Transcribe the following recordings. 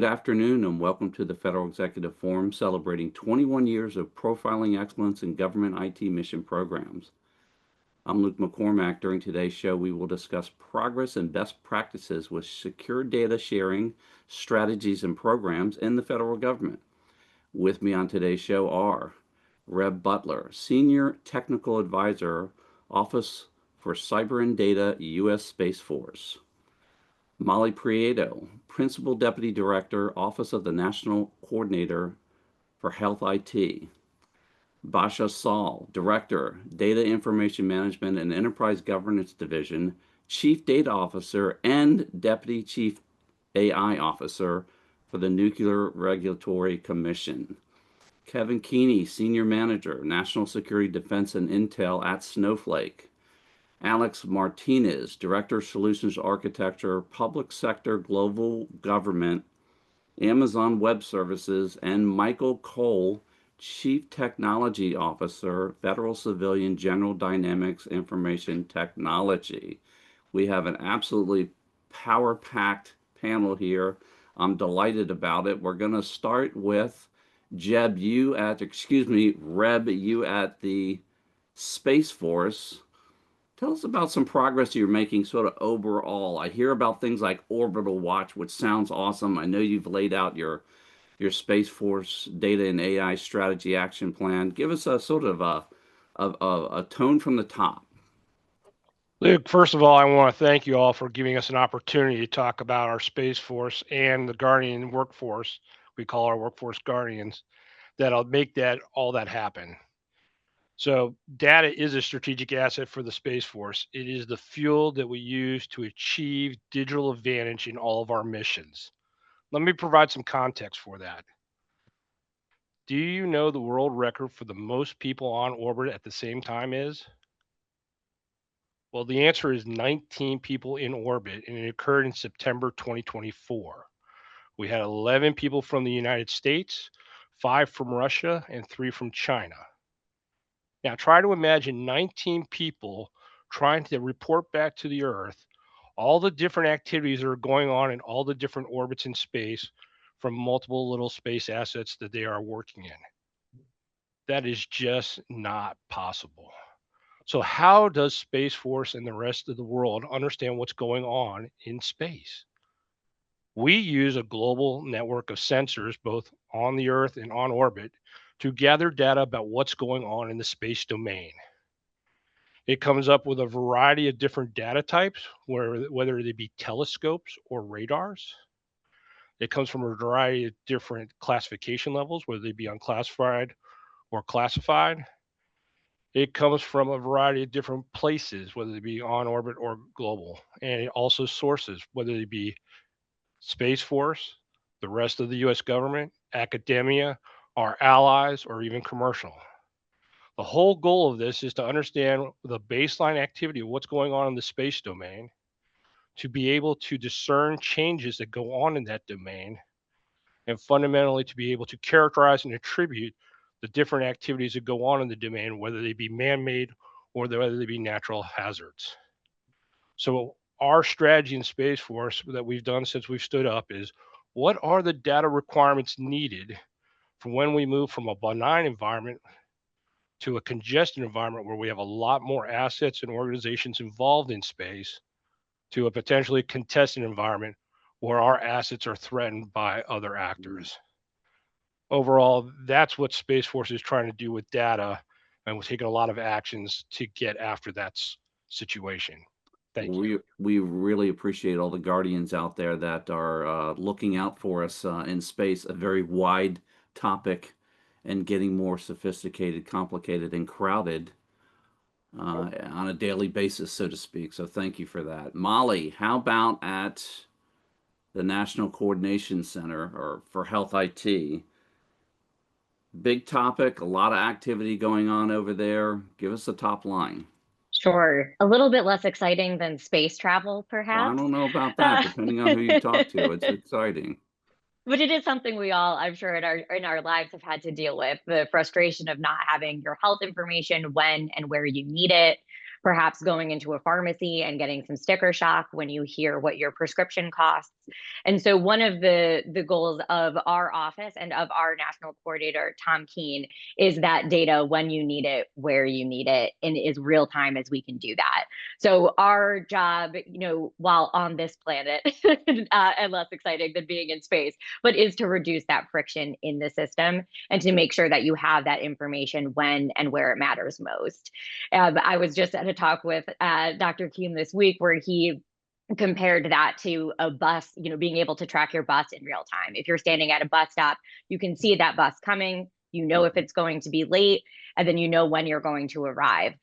afternoon and welcome to the Federal Executive Forum celebrating 21 years of profiling excellence in government IT mission programs. I'm Luke McCormack. During today's show, we will discuss progress and best practices with secure data sharing, strategies, and programs in the federal government. With me on today's show are Reb Butler, Senior Technical Advisor, Office for Cyber and Data, U.S. Space Force. Molly Prieto, Principal Deputy Director, Office of the National Coordinator for Health IT. Basha Saul, Director, Data Information Management and Enterprise Governance Division, Chief Data Officer, and Deputy Chief AI Officer for the Nuclear Regulatory Commission. Kevin Keeney, Senior Manager, National Security Defense and Intel at Snowflake. Alex Martinez, Director, Solutions Architecture, Public Sector, Global Government, Amazon Web Services, and Michael Cole, Chief Technology Officer, Federal Civilian General Dynamics Information Technology. We have an absolutely power-packed panel here. I'm delighted about it. We're going to start with Reb, you at the Space Force. Tell us about some progress you're making sort of overall. I hear about things like Orbital Watch, which sounds awesome. I know you've laid out your Space Force data and AI strategy action plan. Give us a sort of a tone from the top. Luke, first of all, I want to thank you all for giving us an opportunity to talk about our Space Force and the Guardian workforce. We call our workforce Guardians. That'll make all that happen. So data is a strategic asset for the Space Force. It is the fuel that we use to achieve digital advantage in all of our missions. Let me provide some context for that. Do you know the world record for the most people on orbit at the same time is? Well, the answer is 19 people in orbit, and it occurred in September 2024. We had 11 people from the United States, 5 from Russia, and 3 from China. Now, try to imagine 19 people trying to report back to the Earth all the different activities that are going on in all the different orbits in space from multiple little space assets that they are working in. That is just not possible. So, how does Space Force and the rest of the world understand what's going on in space? We use a global network of sensors, both on the Earth and on orbit, to gather data about what's going on in the space domain. It comes up with a variety of different data types, whether they be telescopes or radars. It comes from a variety of different classification levels, whether they be unclassified or classified. It comes from a variety of different places, whether they be on orbit or global, and also sources, whether they be Space Force, the rest of the US government, academia, our allies, or even commercial. The whole goal of this is to understand the baseline activity of what's going on in the space domain, to be able to discern changes that go on in that domain, and fundamentally to be able to characterize and attribute the different activities that go on in the domain, whether they be man-made or whether they be natural hazards. So our strategy in Space Force that we've done since we've stood up is, what are the data requirements needed for when we move from a benign environment to a congested environment where we have a lot more assets and organizations involved in space, to a potentially contested environment where our assets are threatened by other actors. Overall, that's what Space Force is trying to do with data, and we're taking a lot of actions to get after that situation. Thank you. We really appreciate all the Guardians out there that are looking out for us in space, a very wide topic and getting more sophisticated, complicated, and crowded on a daily basis, so to speak. So thank you for that. Molly, how about at the National Coordination Center or for Health IT? Big topic, a lot of activity going on over there. Give us the top line. Sure. A little bit less exciting than space travel, Well, I perhaps. don't know about that, depending on who you talk to. It's exciting. But it is something we all, I'm sure, in our lives have had to deal with, the frustration of not having your health information when and where you need it. Perhaps going into a pharmacy and getting some sticker shock when you hear what your prescription costs And so one of the goals of our office and of our national coordinator, Tom Keene, is that data when you need it, where you need it, and as real time as we can do that. So our job, while on this planet, and less exciting than being in space, but is to reduce that friction in the system and to make sure that you have that information when and where it matters most. I was just at a talk with Dr. Keene this week where he compared that to a bus, being able to track your bus in real time. If you're standing at a bus stop, you can see that bus coming, if it's going to be late, and then when you're going to arrive.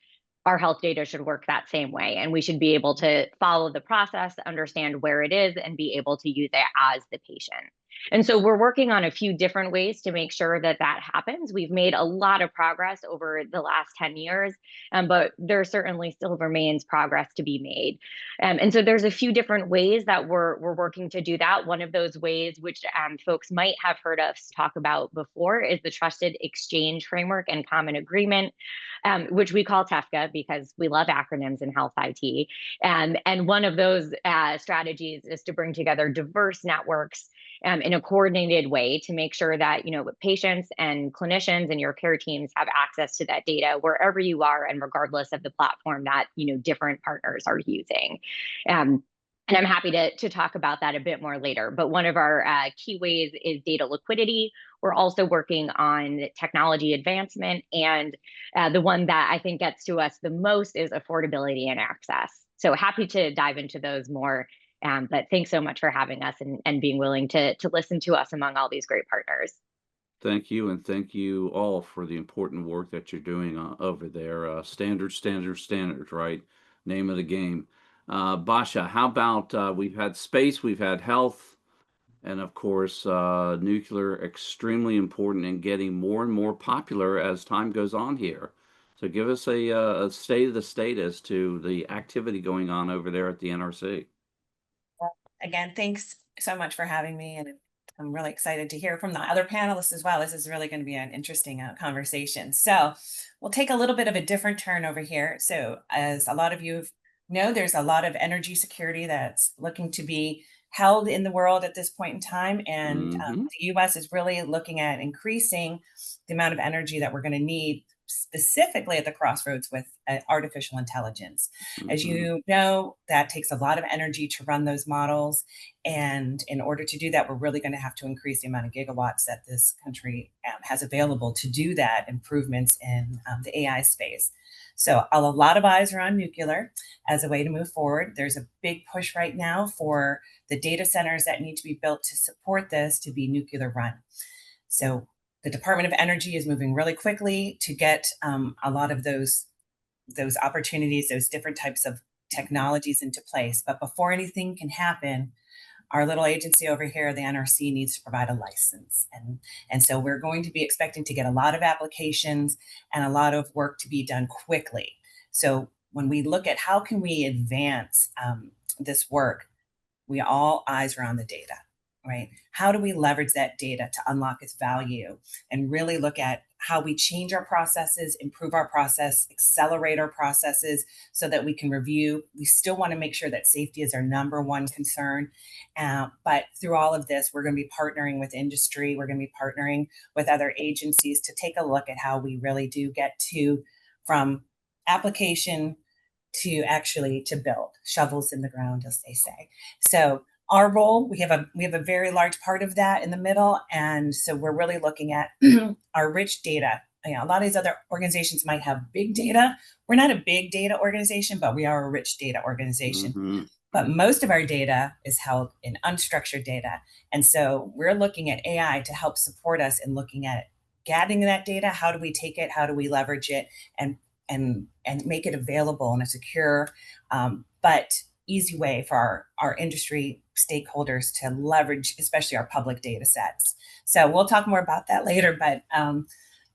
Our health data should work that same way, and we should be able to follow the process, understand where it is, and be able to use it as the patient. And so we're working on a few different ways to make sure that that happens. We've made a lot of progress over the last 10 years, but there certainly still remains progress to be made. And so there's a few different ways that we're working to do that. One of those ways, which folks might have heard us talk about before, is the Trusted Exchange Framework and Common Agreement, which we call TEFCA because we love acronyms in health IT. And one of those strategies is to bring together diverse networks in a coordinated way to make sure that patients and clinicians and your care teams have access to that data wherever you are and regardless of the platform that different partners are using. And I'm happy to talk about that a bit more later. But one of our key ways is data liquidity. We're also working on technology advancement. And the one that I think gets to us the most is affordability and access. So happy to dive into those more. But thanks so much for having us and being willing to listen to us among all these great partners. Thank you, and thank you all for the important work that you're doing over there. Standards, right? Name of the game. Basha, how about we've had space, we've had health, and of course, nuclear, extremely important and getting more and more popular as time goes on here. So give us a state of the state as to the activity going on over there at the NRC. Again, thanks so much for having me. And I'm really excited to hear from the other panelists as well. This is really going to be an interesting conversation. So we'll take a little bit of a different turn over here. So as a lot of you know, there's a lot of energy security that's looking to be held in the world at this point in time. And the US is really looking at increasing the amount of energy that we're going to need, specifically at the crossroads with artificial intelligence. As you know, that takes a lot of energy to run those models. And in order to do that, we're really going to have to increase the amount of gigawatts that this country has available to do that, improvements in the AI space. So a lot of eyes are on nuclear as a way to move forward. There's a big push right now for the data centers that need to be built to support this to be nuclear run. So the Department of Energy is moving really quickly to get a lot of those opportunities, those different types of technologies into place. But before anything can happen, our little agency over here, the NRC, needs to provide a license. And so we're going to be expecting to get a lot of applications and a lot of work to be done quickly. So when we look at how can we advance this work, all eyes are on the data, right? How do we leverage that data to unlock its value and really look at how we change our processes, improve our process, accelerate our processes so that we can review. We still want to make sure that safety is our number one concern. But through all of this, we're going to be partnering with industry. We're going to be partnering with other agencies to take a look at how we really do get from application to actually to build, shovels in the ground, as they say. So our role, we have a very large part of that in the middle. And so we're really looking at our rich data. A lot of these other organizations might have big data. We're not a big data organization, but we are a rich data organization. But most of our data is held in unstructured data. And so we're looking at AI to help support us in looking at gathering that data. How do we take it? How do we leverage it and make it available in a secure but easy way for our industry stakeholders to leverage, especially our public data sets. So we'll talk more about that later, but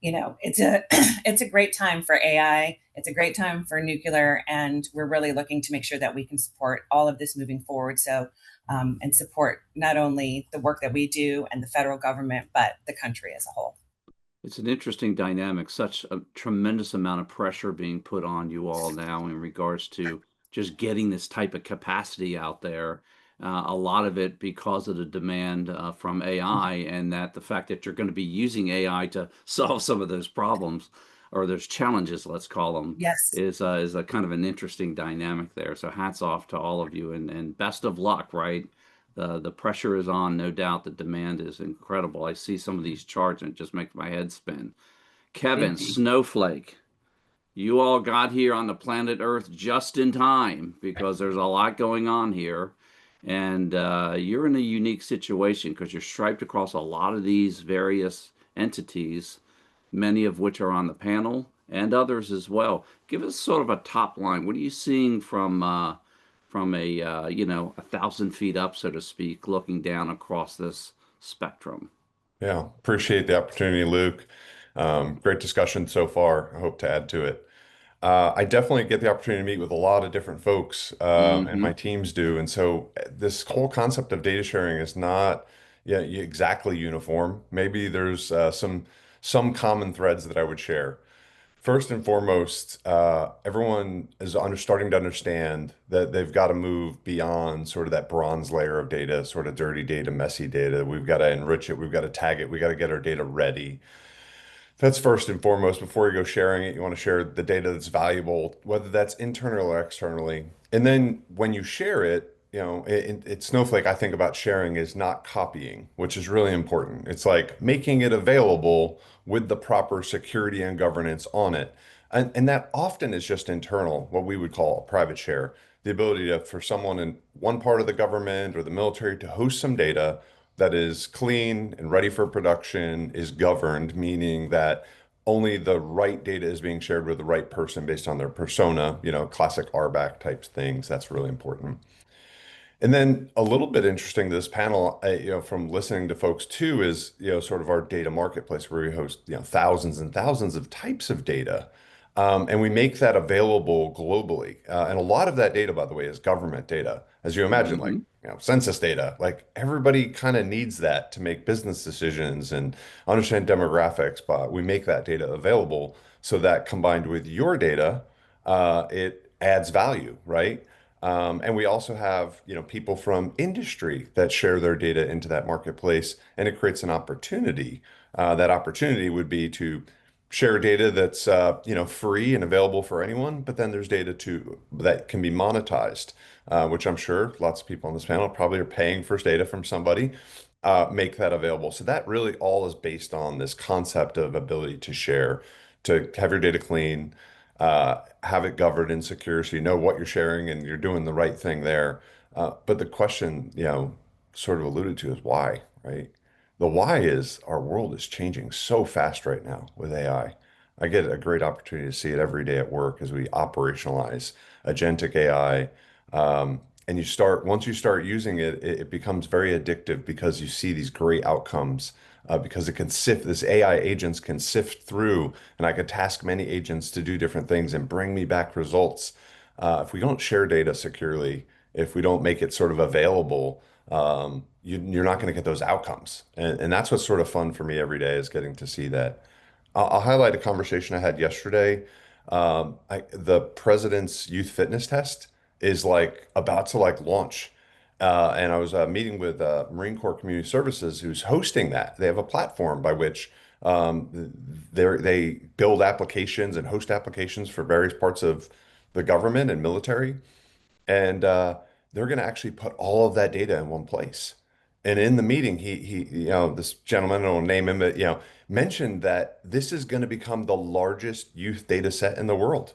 it's a great time for AI. It's a great time for nuclear, and we're really looking to make sure that we can support all of this moving forward. So and support not only the work that we do and the federal government, but the country as a whole. It's an interesting dynamic, such a tremendous amount of pressure being put on you all now in regards to just getting this type of capacity out there. A lot of it because of the demand from AI, and that the fact that you're going to be using AI to solve some of those problems or those challenges, let's call them, Yes. is a kind of an interesting dynamic there. So hats off to all of you, and best of luck, right? The pressure is on, no doubt. The demand is incredible. I see some of these charts and it just makes my head spin. Kevin, Indeed. Snowflake, you all got here on the planet Earth just in time because there's a lot going on here. And you're in a unique situation because you're striped across a lot of these various entities, many of which are on the panel and others as well. Give us sort of a top line. What are you seeing from a 1,000 feet up, so to speak, looking down across this spectrum? Yeah, appreciate the opportunity, Luke. Great discussion so far. I hope to add to it. I definitely get the opportunity to meet with a lot of different folks, and Mm-hmm. my teams do. And so this whole concept of data sharing is not exactly uniform. Maybe there's some common threads that I would share. First and foremost, everyone is starting to understand that they've got to move beyond sort of that bronze layer of data, sort of dirty data, messy data. We've got to enrich it. We've got to tag it. We got to get our data ready. That's first and foremost. Before you go sharing it, you want to share the data that's valuable, whether that's internal or externally. And then when you share it, it's Snowflake, I think about sharing is not copying, which is really important. It's like making it available with the proper security and governance on it. And that often is just internal, what we would call a private share. The ability for someone in one part of the government or the military to host some data that is clean and ready for production, is governed, meaning that only the right data is being shared with the right person based on their persona, classic RBAC types things. That's really important. And then a little bit interesting to this panel, from listening to folks too, is, sort of our data marketplace where we host, thousands and thousands of types of data. And we make that available globally. And a lot of that data, by the way, is government data. As you imagine, like, Mm-hmm. census data, like everybody kind of needs that to make business decisions and understand demographics, but we make that data available so that combined with your data, it adds value, right? And we also have, people from industry that share their data into that marketplace, and it creates an opportunity. That opportunity would be to share data that's, free and available for anyone, but then there's data too that can be monetized, which I'm sure lots of people on this panel probably are paying for data from somebody, make that available. So that really all is based on this concept of ability to share, to have your data clean, have it governed and secure so you know what you're sharing and you're doing the right thing there. But the question, sort of alluded to is why, right? The why is our world is changing so fast right now with AI. I get a great opportunity to see it every day at work as we operationalize agentic AI. And once you start using it, it becomes very addictive because you see these great outcomes, because this AI agents can sift through, and I could task many agents to do different things and bring me back results. If we don't share data securely, if we don't make it sort of available, you're not going to get those outcomes. And that's what's sort of fun for me every day is getting to see that. I'll highlight a conversation I had yesterday. The president's youth fitness test is like about to like launch. And I was meeting with Marine Corps Community Services, who's hosting that. They have a platform by which they build applications and host applications for various parts of the government and military. And they're going to actually put all of that data in one place. And in the meeting, this gentleman, I don't name him, but, mentioned that this is going to become the largest youth data set in the world.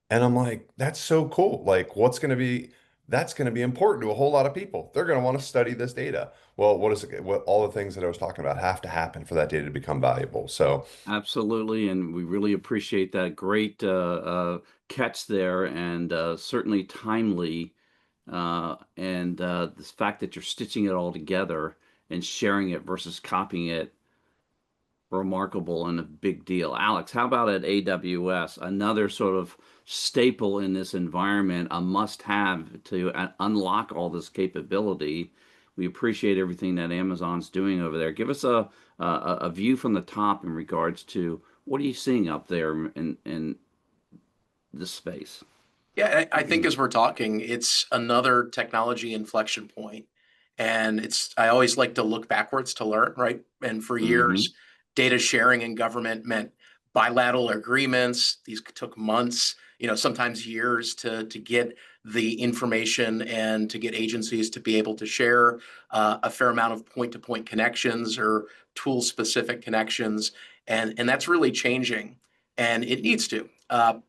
And I'm like, that's so cool. Like, that's going to be important to a whole lot of people. They're going to want to study this data. Well, what all the things that I was talking about have to happen for that data to become valuable. So, Absolutely, and we really appreciate that great catch there, and certainly timely. And the fact that you're stitching it all together and sharing it versus copying it, remarkable and a big deal. Alex, how about at AWS? Another sort of staple in this environment, a must-have to unlock all this capability. We appreciate everything that Amazon's doing over there. Give us a view from the top in regards to what are you seeing up there in this space? Yeah, I think as we're talking, it's another technology inflection point. And I always like to look backwards to learn, right? And for years, data sharing in government meant bilateral agreements. These took months, sometimes years to get the information and to get agencies to be able to share a fair amount of point-to-point connections or tool-specific connections. And that's really changing. And it needs to,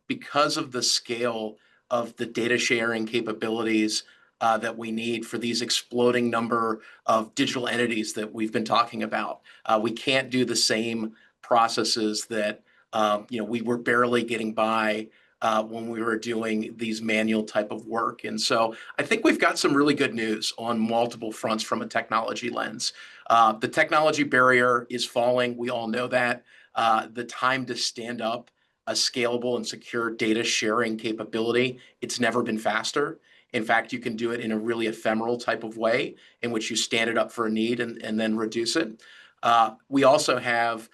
because of the scale of the data sharing capabilities that we need for these exploding number of digital entities that we've been talking about. We can't do the same processes that we were barely getting by when we were doing these manual type of work. And so I think we've got some really good news on multiple fronts from a technology lens. The technology barrier is falling. We all know that. The time to stand up a scalable and secure data sharing capability, it's never been faster. In fact, you can do it in a really ephemeral type of way in which you stand it up for a need and then reduce it. We also have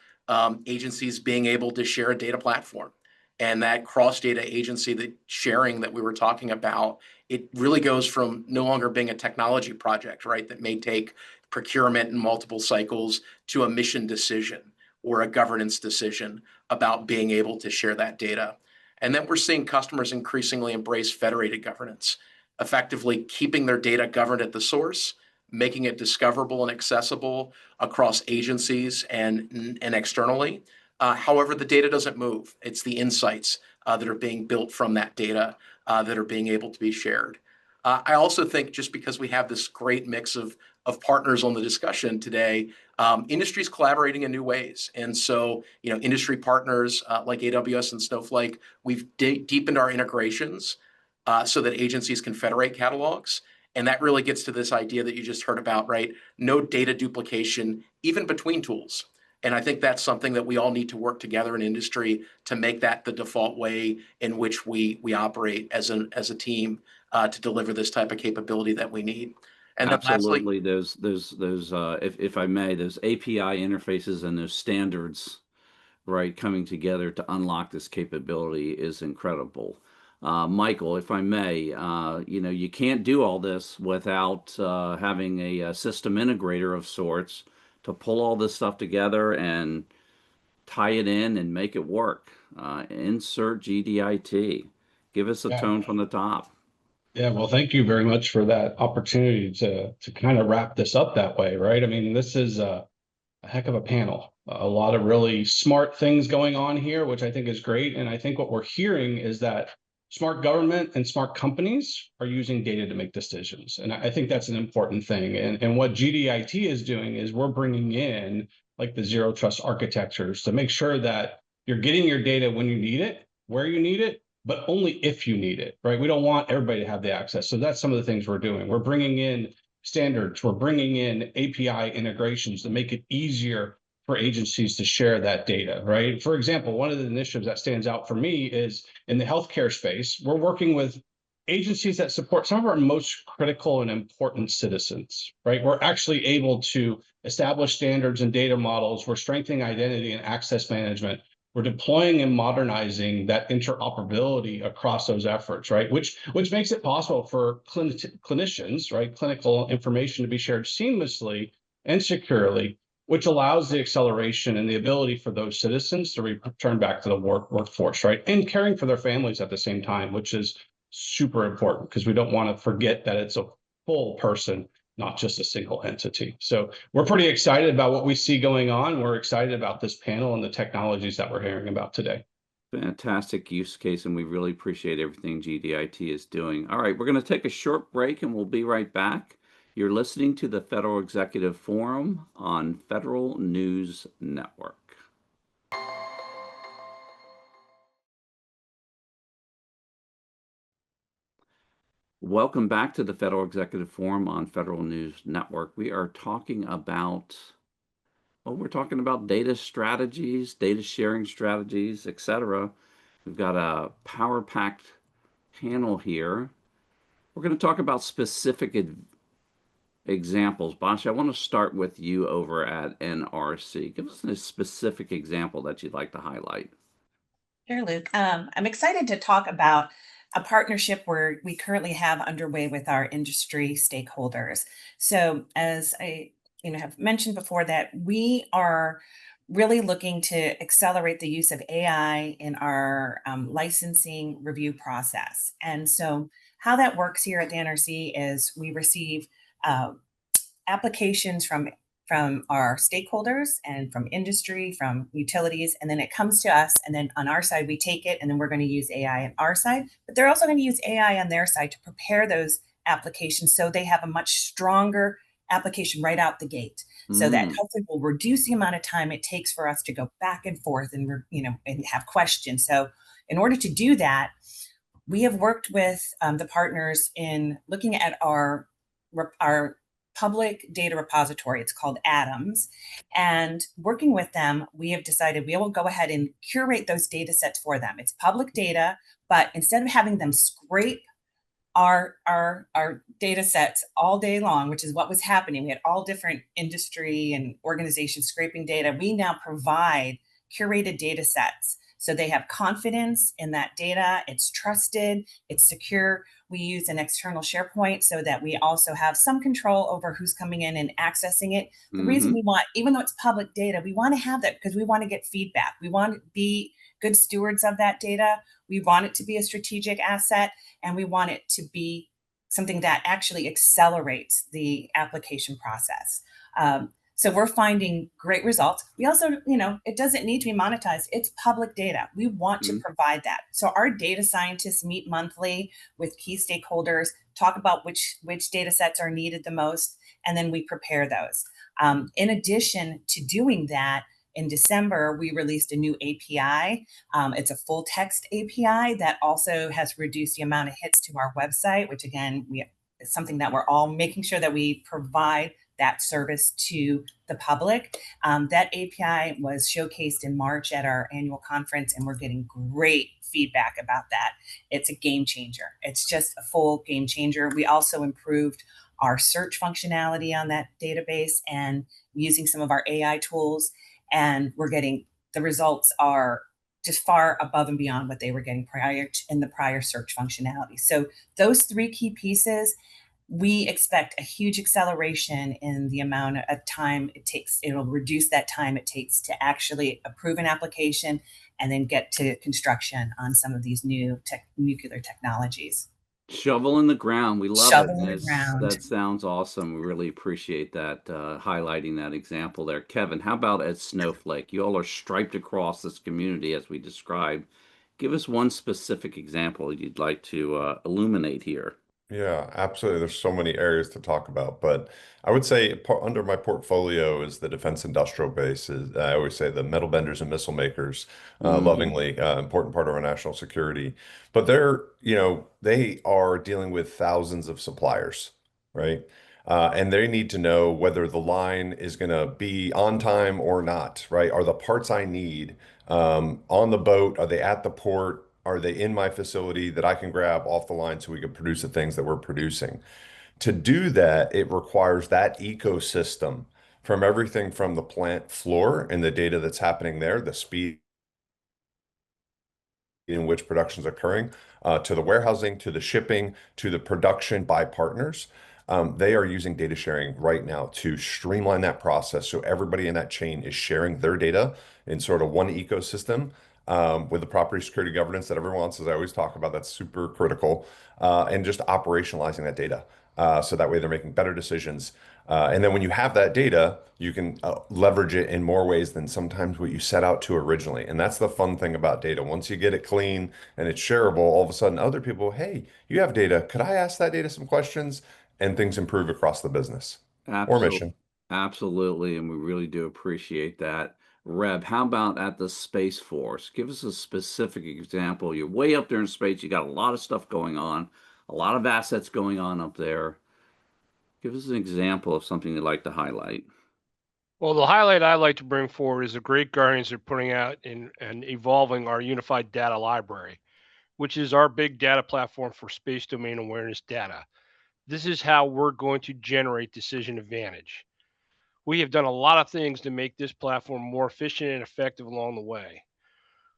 agencies being able to share a data platform. And that cross-data agency sharing that we were talking about, it really goes from no longer being a technology project, right, that may take procurement in multiple cycles to a mission decision or a governance decision about being able to share that data. And then we're seeing customers increasingly embrace federated governance, effectively keeping their data governed at the source, making it discoverable and accessible across agencies and externally. However, the data doesn't move. It's the insights that are being built from that data that are being able to be shared. I also think just because we have this great mix of partners on the discussion today, industry's collaborating in new ways. And so, industry partners like AWS and Snowflake, we've deepened our integrations so that agencies can federate catalogs. And that really gets to this idea that you just heard about, right? No data duplication, even between tools. And I think that's something that we all need to work together in industry to make that the default way in which we operate as a team to deliver this type of capability that we need. And then absolutely, if I may, those API interfaces and those standards, right, coming together to unlock this capability is incredible. Michael, if I may, you can't do all this without having a system integrator of sorts to pull all this stuff together and tie it in and make it work. Insert GDIT. Give us a tone from the top. Yeah, well, thank you very much for that opportunity to kind of wrap this up that way, right? I mean, this is a heck of a panel. A lot of really smart things going on here, which I think is great. And I think what we're hearing is that smart government and smart companies are using data to make decisions. And I think that's an important thing. And what GDIT is doing is we're bringing in like the zero trust architectures to make sure that you're getting your data when you need it, where you need it, but only if you need it, right? We don't want everybody to have the access. So that's some of the things we're doing. We're bringing in standards, we're bringing in API integrations to make it easier for agencies to share that data, right? For example, one of the initiatives that stands out for me is in the healthcare space, we're working with agencies that support some of our most critical and important citizens, right? We're actually able to establish standards and data models. We're strengthening identity and access management. We're deploying and modernizing that interoperability across those efforts, right? Which makes it possible for clinicians, right, clinical information to be shared seamlessly and securely, which allows the acceleration and the ability for those citizens to return back to the workforce, right? And caring for their families at the same time, which is super important because we don't want to forget that it's a full person, not just a single entity. So we're pretty excited about what we see going on. We're excited about this panel and the technologies that we're hearing about today. Fantastic use case, and we really appreciate everything GDIT is doing. All right, we're going to take a short break and we'll be right back. You're listening to the Federal Executive Forum on Federal News Network. Welcome back to the Federal Executive Forum on Federal News Network. We are talking about, we're talking about data strategies, data sharing strategies, etc. We've got a power-packed panel here. We're going to talk about specific examples. Basha, I want to start with you over at NRC. Give us a specific example that you'd like to highlight. Sure, Luke. I'm excited to talk about a partnership where we currently have underway with our industry stakeholders. So as I have mentioned before, that we are really looking to accelerate the use of AI in our licensing review process. And so how that works here at the NRC is we receive uh, applications from our stakeholders and from industry, from utilities, and then it comes to us. And then on our side, we take it, and then we're going to use AI on our side. But they're also going to use AI on their side to prepare those applications so they have a much stronger application right out the gate. So that hopefully will reduce the amount of time it takes for us to go back and forth and and have questions. So in order to do that, we have worked with the partners in looking at our public data repository. It's called Atoms. And working with them, we have decided we will go ahead and curate those data sets for them. It's public data, but instead of having them scrape our data sets all day long, which is what was happening, we had all different industry and organizations scraping data. We now provide curated data sets. So they have confidence in that data. It's trusted, it's secure. We use an external SharePoint so that we also have some control over who's coming in and accessing it. The reason we want, even though it's public data, we want to have that because we want to get feedback. We want to be good stewards of that data. We want it to be a strategic asset, and we want it to be something that actually accelerates the application process. So we're finding great results. We also, it doesn't need to be monetized. It's public data. We want to provide that. So our data scientists meet monthly with key stakeholders, talk about which data sets are needed the most, and then we prepare those. In addition to doing that, in December, we released a new API. It's a full text API that also has reduced the amount of hits to our website, which again, it's something that we're all making sure that we provide that service to the public. That API was showcased in March at our annual conference, and we're getting great feedback about that. It's a game changer. It's just a full game changer. We also improved our search functionality on that database and using some of our AI tools, and we're getting, the results are just far above and beyond what they were getting in the prior search functionality. So those three key pieces, we expect a huge acceleration in the amount of time it takes. It'll reduce that time it takes to actually approve an application and then get to construction on some of these new nuclear technologies. Shovel in the ground. We love Shovel it. in the ground. That sounds awesome. We really appreciate that, highlighting that example there. Kevin, how about at Snowflake? You all are striped across this community as we described. Give us one specific example you'd like to illuminate here. Yeah, absolutely. There's so many areas to talk about, but I would say under my portfolio is the defense industrial base. I always say the metal benders and missile makers, lovingly, important part of our national security. But they are dealing with thousands of suppliers, right? And they need to know whether the line is going to be on time or not, right? Are the parts I need on the boat? Are they at the port? Are they in my facility that I can grab off the line so we can produce the things that we're producing? To do that, it requires that ecosystem from everything from the plant floor and the data that's happening there, the speed in which production is occurring, to the warehousing, to the shipping, to the production by partners. They are using data sharing right now to streamline that process so everybody in that chain is sharing their data in sort of one ecosystem with the property security governance that everyone wants, as I always talk about. That's super critical, and just operationalizing that data. So that way they're making better decisions. And then when you have that data, you can leverage it in more ways than sometimes what you set out to originally. And that's the fun thing about data. Once you get it clean and it's shareable, all of a sudden other people, hey, you have data. Could I ask that data some questions? And things improve across the business or mission. Absolutely. And we really do appreciate that. Reb, how about at the Space Force? Give us a specific example. You're way up there in space. You got a lot of stuff going on, a lot of assets going on up there. Give us an example of something you'd like to highlight. Well, the highlight I like to bring forward is the great Guardians are putting out and evolving our unified data library, which is our big data platform for space domain awareness data. This is how we're going to generate decision advantage. We have done a lot of things to make this platform more efficient and effective along the way.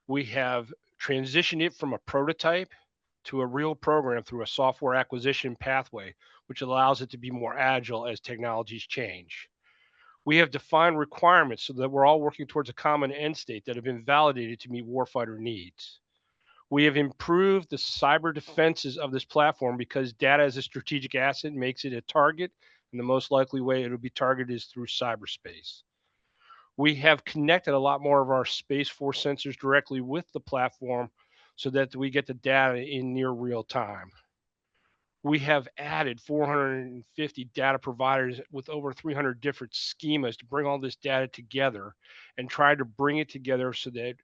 We have transitioned it from a prototype to a real program through a software acquisition pathway, which allows it to be more agile as technologies change. We have defined requirements so that we're all working towards a common end state that have been validated to meet warfighter needs. We have improved the cyber defenses of this platform because data as a strategic asset makes it a target, and the most likely way it will be targeted is through cyberspace. We have connected a lot more of our Space Force sensors directly with the platform so that we get the data in near real time. We have added 450 data providers with over 300 different schemas to bring all this data together and try to bring it together so that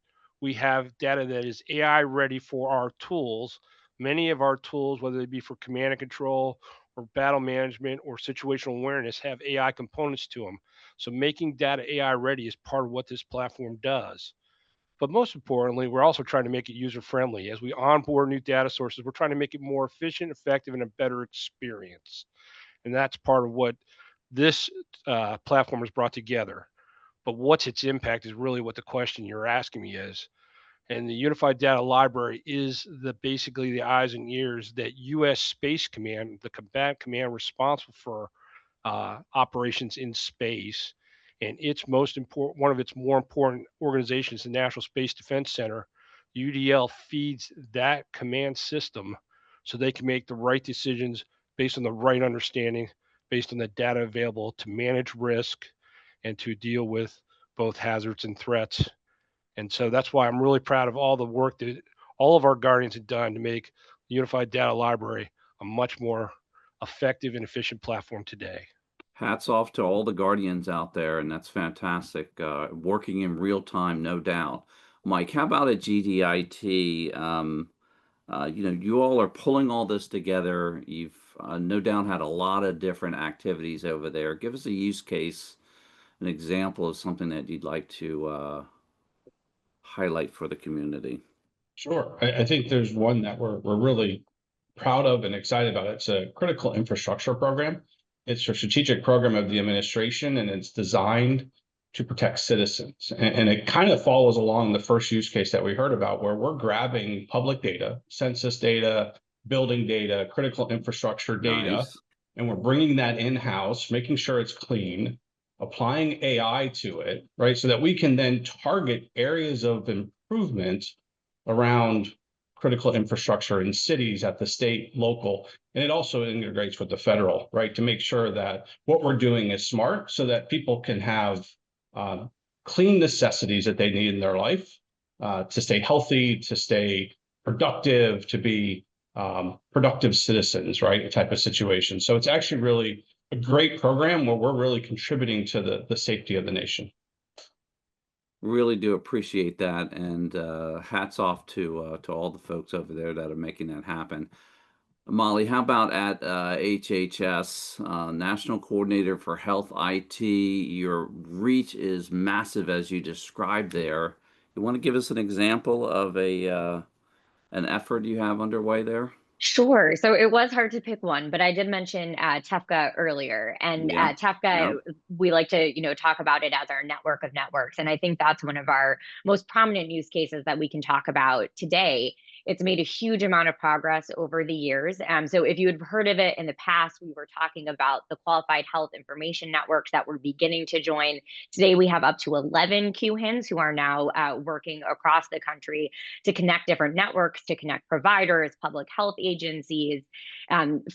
we have data that is AI ready for our tools. Many of our tools, whether they be for command and control or battle management or situational awareness, have AI components to them. So making data AI ready is part of what this platform does. But most importantly, we're also trying to make it user friendly. As we onboard new data sources, we're trying to make it more efficient, effective, and a better experience. And that's part of what this platform has brought together. But what's its impact is really what the question you're asking me is. And the Unified Data Library is basically the eyes and ears that U.S. Space Command, the combat command responsible for operations in space, and its most important, one of its more important organizations, the National Space Defense Center, UDL feeds that command system so they can make the right decisions based on the right understanding, based on the data available to manage risk and to deal with both hazards and threats. And so that's why I'm really proud of all the work that all of our Guardians have done to make the Unified Data Library a much more effective and efficient platform today. Hats off to all the Guardians out there, and that's fantastic. Working in real time, no doubt. Mike, how about at GDIT? You all are pulling all this together. You've no doubt had a lot of different activities over there. Give us a use case, an example of something that you'd like to highlight for the community. Sure. I think there's one that we're really proud of and excited about. It's a critical infrastructure program. It's a strategic program of the administration, and it's designed to protect citizens. And it kind of follows along the first use case that we heard about, where we're grabbing public data, census data, building data, critical infrastructure data, Nice. and we're bringing that in-house, making sure it's clean, applying AI to it, right? So that we can then target areas of improvement around critical infrastructure in cities, at the state, local, and it also integrates with the federal, right? To make sure that what we're doing is smart so that people can have clean necessities that they need in their life to stay healthy, to stay productive, to be productive citizens, right? A type of situation. So it's actually really a great program where we're really contributing to the safety of the nation. Really do appreciate that, and hats off to all the folks over there that are making that happen. Molly, how about at HHS, National Coordinator for Health IT? Your reach is massive, as you described there. You want to give us an example of an effort you have underway there? Sure. So it was hard to pick one, but I did mention TEFCA earlier. And Yeah. TEFCA, we like to, talk about it as our network of networks. And I think that's one of our most prominent use cases that we can talk about today. It's made a huge amount of progress over the years. So if you had heard of it in the past, we were talking about the qualified health information networks that we're beginning to join. Today, we have up to 11 QHINs who are now working across the country to connect different networks, to connect providers, public health agencies,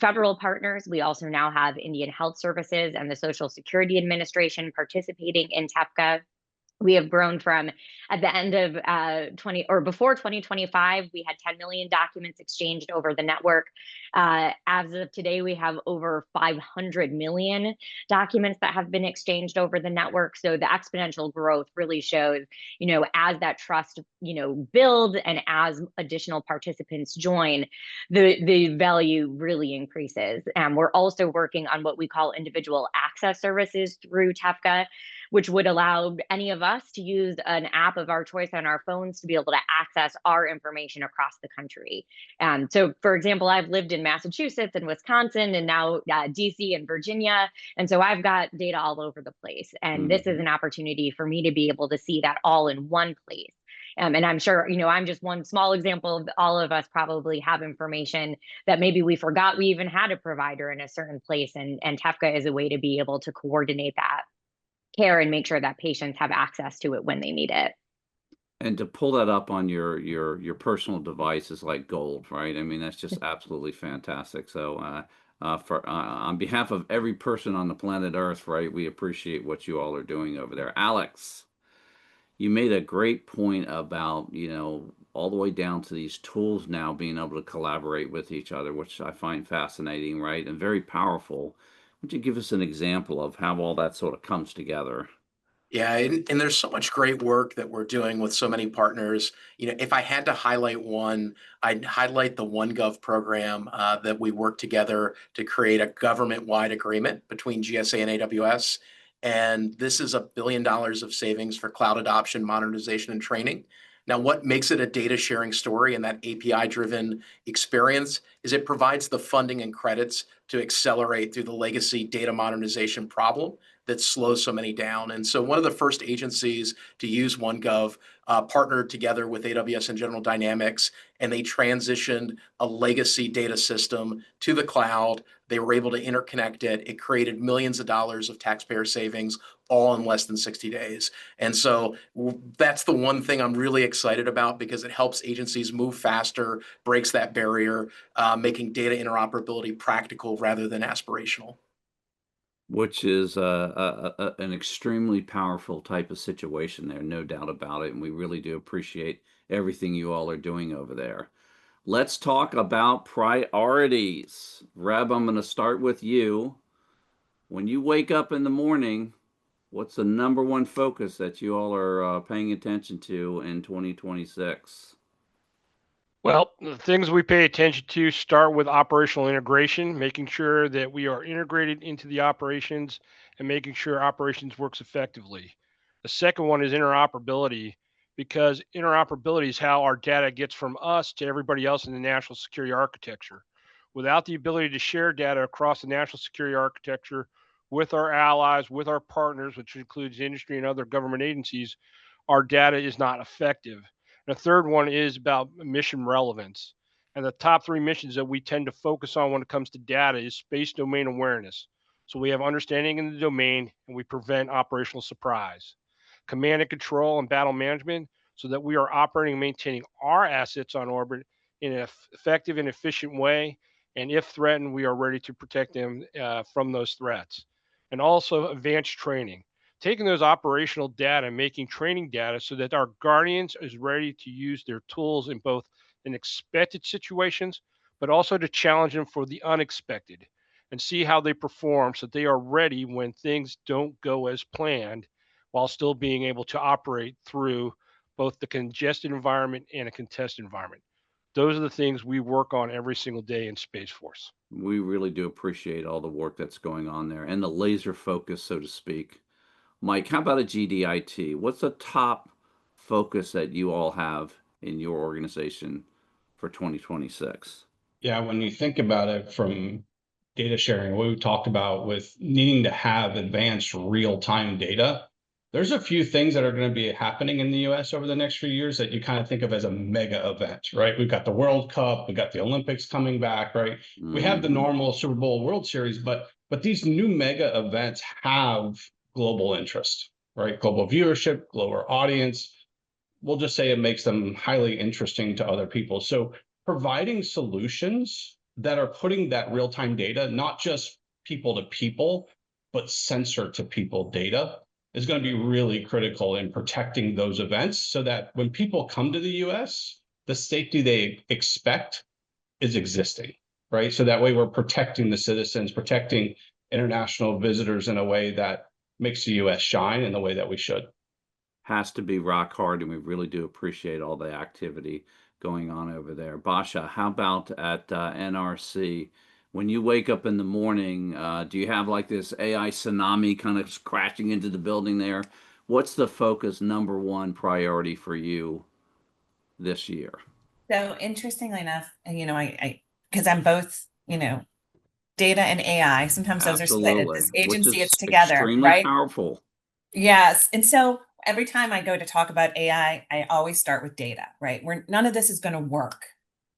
federal partners. We also now have Indian Health Services and the Social Security Administration participating in TEFCA. We have grown from, at the end of before 2025, we had 10 million documents exchanged over the network. As of today, we have over 500 million documents that have been exchanged over the network. So the exponential growth really shows, as that trust, builds and as additional participants join, the value really increases. We're also working on what we call individual access services through TEFCA, which would allow any of us to use an app of our choice on our phones to be able to access our information across the country. So, for example, I've lived in Massachusetts and Wisconsin and now DC and Virginia. And so I've got data all over the place. And this is an opportunity for me to be able to see that all in one place. And I'm sure, I'm just one small example of all of us probably have information that maybe we forgot we even had a provider in a certain place. And TEFCA is a way to be able to coordinate that care and make sure that patients have access to it when they need it. And to pull that up on your personal device is like gold, right? I mean, that's just absolutely fantastic. So, on behalf of every person on the planet Earth, right, we appreciate what you all are doing over there. Alex, you made a great point about, all the way down to these tools now being able to collaborate with each other, which I find fascinating, right, and very powerful. Would you give us an example of how all that sort of comes together? Yeah, and there's so much great work that we're doing with so many partners. If I had to highlight one, I'd highlight the OneGov program that we worked together to create a government-wide agreement between GSA and AWS. And this is $1 billion of savings for cloud adoption, modernization, and training. Now, what makes it a data sharing story and that API-driven experience is it provides the funding and credits to accelerate through the legacy data modernization problem that slows so many down. And so one of the first agencies to use OneGov partnered together with AWS and General Dynamics, and they transitioned a legacy data system to the cloud. They were able to interconnect it. It created millions of dollars of taxpayer savings, all in less than 60 days. And so that's the one thing I'm really excited about, because it helps agencies move faster, breaks that barrier, making data interoperability practical rather than aspirational. Which is an extremely powerful type of situation there, no doubt about it. And we really do appreciate everything you all are doing over there. Let's talk about priorities. Reb, I'm going to start with you. When you wake up in the morning, what's the number one focus that you all are paying attention to in 2026? Well, the things we pay attention to start with operational integration, making sure that we are integrated into the operations and making sure operations works effectively. The second one is interoperability, because interoperability is how our data gets from us to everybody else in the national security architecture. Without the ability to share data across the national security architecture with our allies, with our partners, which includes industry and other government agencies, our data is not effective. The third one is about mission relevance. And the top three missions that we tend to focus on when it comes to data is space domain awareness. So we have understanding in the domain and we prevent operational surprise. Command and control and battle management, so that we are operating and maintaining our assets on orbit in an effective and efficient way. And if threatened, we are ready to protect them from those threats. And also advanced training, taking those operational data and making training data so that our guardians is ready to use their tools in both in expected situations, but also to challenge them for the unexpected and see how they perform so they are ready when things don't go as planned, while still being able to operate through both the congested environment and a contested environment. Those are the things we work on every single day in Space Force. We really do appreciate all the work that's going on there and the laser focus, so to speak. Mike, how about a GDIT? What's the top focus that you all have in your organization for 2026? Yeah, when you think about it from data sharing, what we talked about with needing to have advanced real-time data, there's a few things that are going to be happening in the US over the next few years that you kind of think of as a mega event, right? We've got the World Cup, we've got the Olympics coming back, right? We have the normal Super Bowl, World Series, but these new mega events have global interest, right? Global viewership, global audience. We'll just say it makes them highly interesting to other people. So providing solutions that are putting that real-time data, not just people to people, but sensor to people data, is going to be really critical in protecting those events, so that when people come to the US, the safety they expect is existing, right? So that way we're protecting the citizens, protecting international visitors in a way that makes the US shine in the way that we should. Has to be rock hard, and we really do appreciate all the activity going on over there. Basha, how about at NRC? When you wake up in the morning, do you have like this AI tsunami kind of crashing into the building there? What's the focus number one priority for you this year? So interestingly enough, I because I'm both, data and AI, sometimes those are split. At Absolutely. this Which agency, is it's together, extremely right? powerful. Yes. And so every time I go to talk about AI, I always start with data, right? None of this is going to work.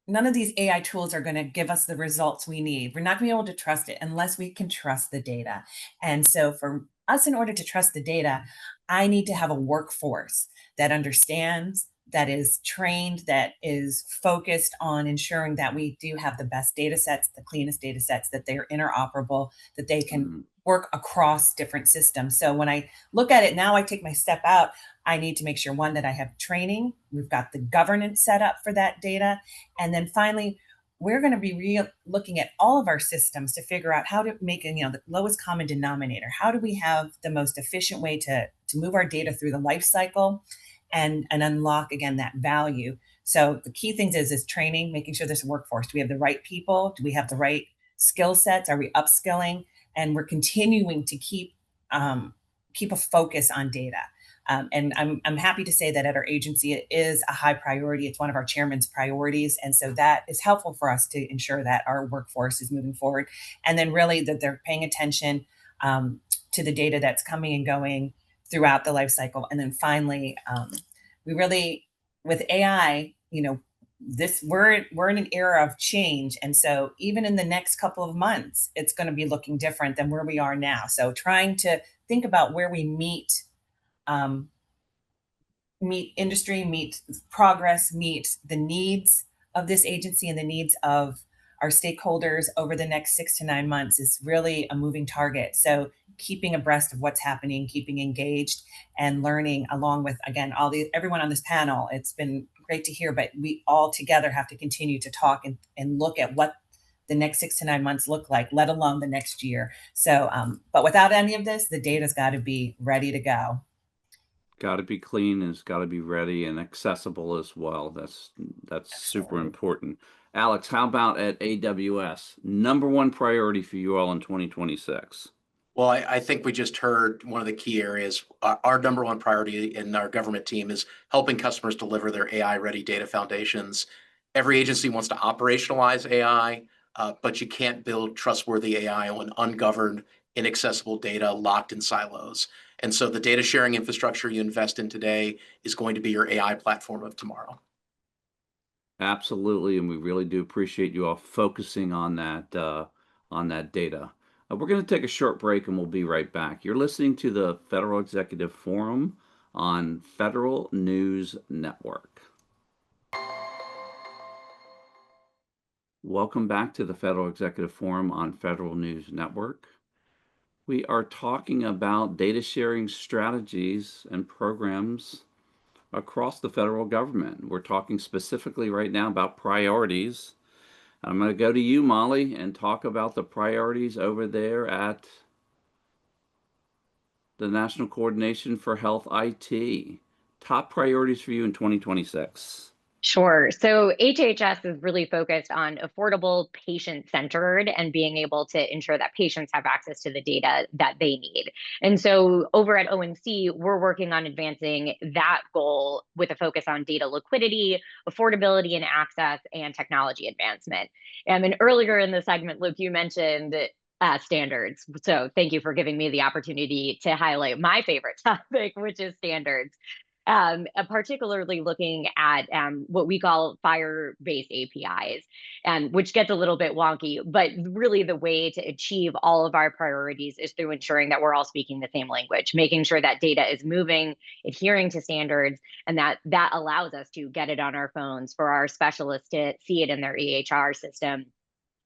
None of these AI tools are going to give us the results we need. We're not going to be able to trust it unless we can trust the data. And so for us, in order to trust the data, I need to have a workforce that understands, that is trained, that is focused on ensuring that we do have the best data sets, the cleanest data sets, that they're interoperable, that they can work across different systems. So when I look at it now, I take my step out. I need to make sure, one, that I have training. We've got the governance set up for that data. And then finally, we're going to be looking at all of our systems to figure out how to make the lowest common denominator. How do we have the most efficient way to move our data through the life cycle and unlock, again, that value? So the key things is training, making sure there's a workforce. Do we have the right people? Do we have the right skill sets? Are we upskilling? And we're continuing to keep a focus on data. And I'm happy to say that at our agency, it is a high priority. It's one of our chairman's priorities. And so that is helpful for us to ensure that our workforce is moving forward. And then really that they're paying attention to the data that's coming and going throughout the life cycle. And then finally, we really, with AI, we're in an era of change. And so even in the next couple of months, it's going to be looking different than where we are now. So trying to think about where we meet industry, meet progress, meet the needs of this agency and the needs of our stakeholders over the next 6 to 9 months is really a moving target. So keeping abreast of what's happening, keeping engaged and learning along with, again, everyone on this panel. It's been great to hear, but we all together have to continue to talk and look at what the next 6 to 9 months look like, let alone the next year. So, but without any of this, the data's got to be ready to go. Got to be clean, and it's got to be ready and accessible as well. That's super important. Alex, how about at AWS? Number one priority for you all in 2026? Well, I think we just heard one of the key areas. Our number one priority in our government team is helping customers deliver their AI-ready data foundations. Every agency wants to operationalize AI, but you can't build trustworthy AI on ungoverned, inaccessible data locked in silos. And so the data sharing infrastructure you invest in today is going to be your AI platform of tomorrow. Absolutely, and we really do appreciate you all focusing on that data. We're going to take a short break, and we'll be right back. You're listening to the Federal Executive Forum on Federal News Network. Welcome back to the Federal Executive Forum on Federal News Network. We are talking about data sharing strategies and programs across the federal government. We're talking specifically right now about priorities. I'm going to go to you, Molly, and talk about the priorities over there at the National Coordination for Health IT. Top priorities for you in 2026. Sure. So HHS is really focused on affordable, patient-centered, and being able to ensure that patients have access to the data that they need. And so over at ONC, we're working on advancing that goal with a focus on data liquidity, affordability and access, and technology advancement. And earlier in the segment, Luke, you mentioned standards. So thank you for giving me the opportunity to highlight my favorite topic, which is standards. Particularly looking at what we call FHIR-based APIs, which gets a little bit wonky, but really the way to achieve all of our priorities is through ensuring that we're all speaking the same language, making sure that data is moving, adhering to standards, and that allows us to get it on our phones, for our specialists to see it in their EHR system,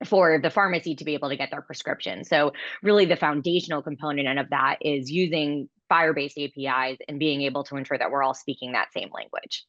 for the pharmacy to be able to get their prescription. So really the foundational component of that is using FHIR-based APIs and being able to ensure that we're all speaking that same language.